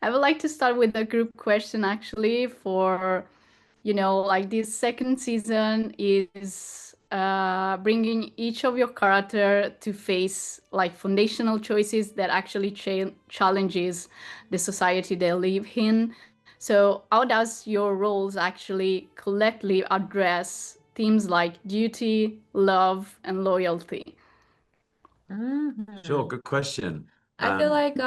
I would like to start with a group question actually for, like this second season is bringing each of your character to face like foundational choices that actually challenges the society they live in. So how does your roles actually collectively address themes like duty, love, and loyalty? Sure, Mhm. good question. I feel like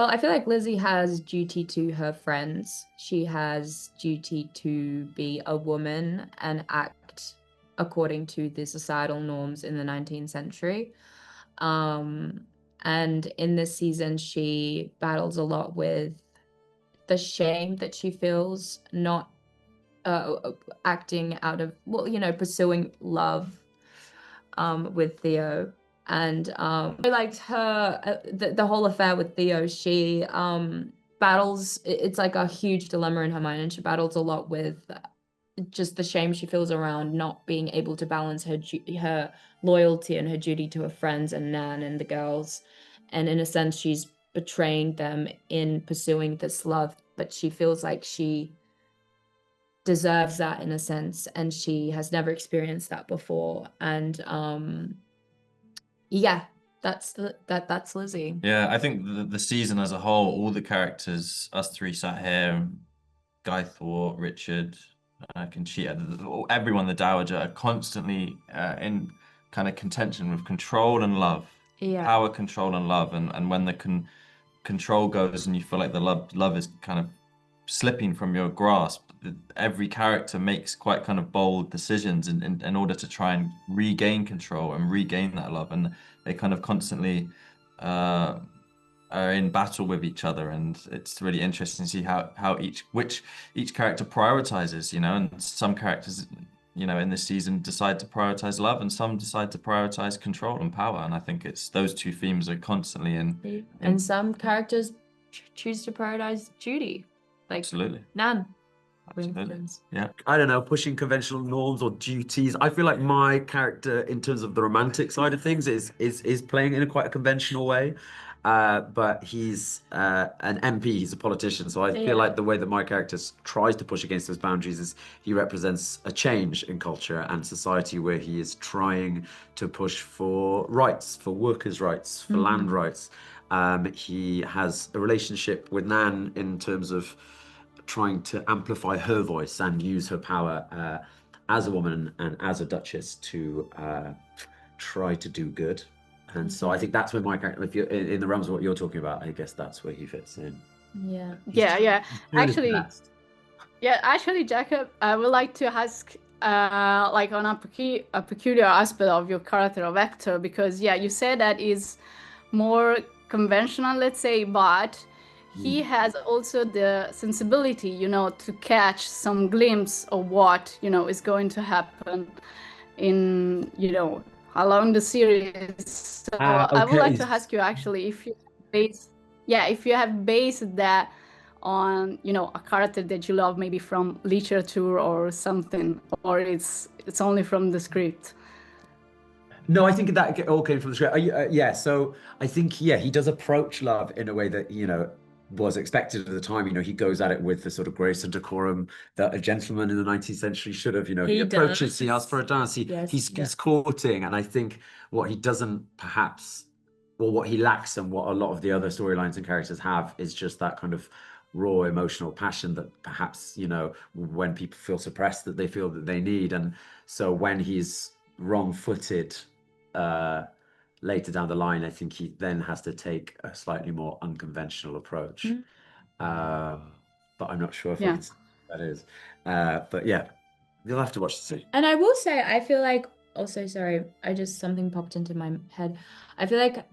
I feel like Lizzie has duty to her friends. She has duty to be a woman and act according to the societal norms in the 19th century. Um, and in this season, she battles a lot with the shame that she feels not acting out of, pursuing love with Theo. And I liked her, the whole affair with Theo. She battles, it's like a huge dilemma in her mind, and she battles a lot with just the shame she feels around not being able to balance her loyalty and her duty to her friends and Nan and the girls. And in a sense, she's betraying them in pursuing this love, but she feels like she deserves that in a sense, and she has never experienced that before. And yeah, that's Lizzie. Yeah, I think the season as a whole, all the characters, us three sat here, Guy Thwart, Richard, Conchita, everyone, the Dowager, are constantly in kind of contention with control and love, Yeah. power, control, and love. And when the control goes and you feel like the love is kind of slipping from your grasp, every character makes quite kind of bold decisions in order to try and regain control and regain that love. And they kind of constantly uh, are in battle with each other, and it's really interesting to see how each character prioritizes, and some characters, in this season decide to prioritize love, and some decide to prioritize control and power. And I think it's those two themes are constantly in And some characters choose to prioritize duty, like absolutely, Nan, for absolutely, instance. yeah, I don't know, pushing conventional norms or duties. I feel like my character, in terms of the romantic side of things, is playing in a quite a conventional way. But he's an MP, he's a politician. So I feel Yeah. like the way that my character tries to push against those boundaries is he represents a change in culture and society where he is trying to push for rights, for workers' rights, for land rights. He has a relationship with Nan in terms of trying to amplify her voice and use her power as a woman and as a duchess to try to do good. And so I think that's where my character, if you're in the realms of what you're talking about, I guess that's where he fits in. Yeah. Yeah. He's doing his Actually, best. Jacob, I would like to ask, like on a peculiar aspect of your character of Hector, because yeah, you said that is more conventional, let's say, but he has also the sensibility, to catch some glimpse of what, is going to happen in, along the series. So I would like Okay. to ask you actually if you have based that on, a character that you love, maybe from literature or something, or it's only from the script. No, I think that all came from the script. Yeah, so I think, yeah, he does approach love in a way that, was expected at the time. He goes at it with the sort of grace and decorum that a gentleman in the 19th century should have. He He approaches, does. he asks for a dance, Yes, he's courting. And I think what he doesn't perhaps, or what he lacks and what a lot of the other storylines and characters have is just that kind of raw emotional passion that perhaps, when people feel suppressed, that they feel that they need. And so when he's wrong-footed later down the line, I think he then has to take a slightly more unconventional approach. But I'm not sure if I can say what that is. But yeah, you'll have to watch the series. And I will say, I feel like, also, sorry, something popped into my head. I feel like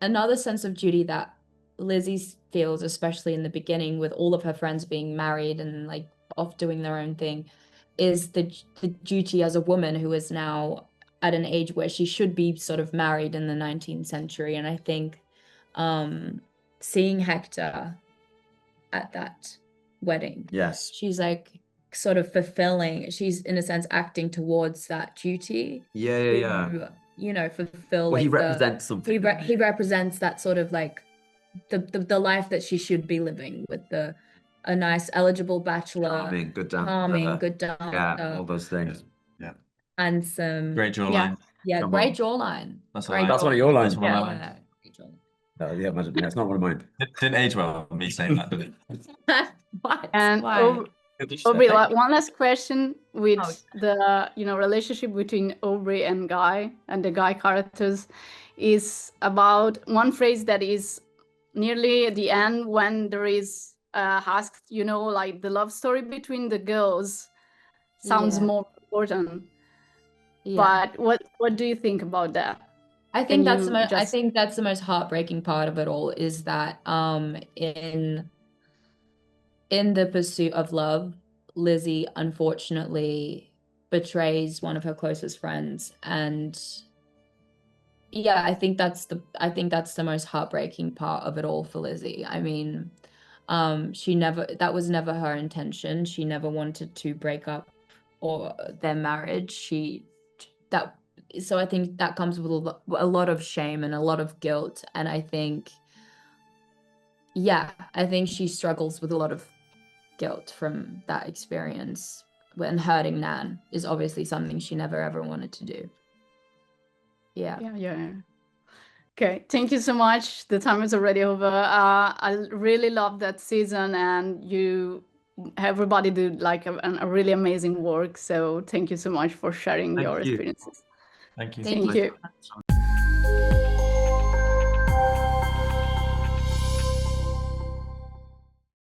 another sense of duty that Lizzie feels, especially in the beginning, with all of her friends being married and like off doing their own thing, is the duty as a woman who is now at an age where she should be sort of married in the 19th century. And I think seeing Hector at that wedding, Yes. she's like sort of she's in a sense acting towards that duty. Yeah. Fulfill Well, he like represents something. he represents that sort of like the life that she should be living with a nice eligible bachelor, Charming, good dancer. charming, good Yeah, dancer, all those things. handsome. Great jawline. Yeah, Come great on. jawline. That's Great That's one of your lines. That's one of my jawline. lines. Great jawline. Yeah, imagine. Yeah, it's not one of mine. Didn't age well, me saying that, did it? What? And Why? Aubri, like, one last question with Oh. the relationship between Aubri and Guy and the Guy characters is about one phrase that is nearly at the end when there is asked, like the love story between the girls sounds Yeah. more important. Yeah. But what do you think about that? I think Can that's you I think that's the most heartbreaking part of it all, is that in the pursuit of love, Lizzie unfortunately betrays one of her closest friends, and yeah, I think that's the most heartbreaking part of it all for Lizzie. I mean, that was never her intention. She never wanted to break up or their marriage. So I think that comes with a lot of shame and a lot of guilt, and I think she struggles with a lot of guilt from that experience, when hurting Nan is obviously something she never ever wanted to do. Yeah. Okay, thank you so much. The time is already over. I really love that season, and everybody did like a really amazing work. So thank you so much for sharing your experiences. Thank you. Thank you.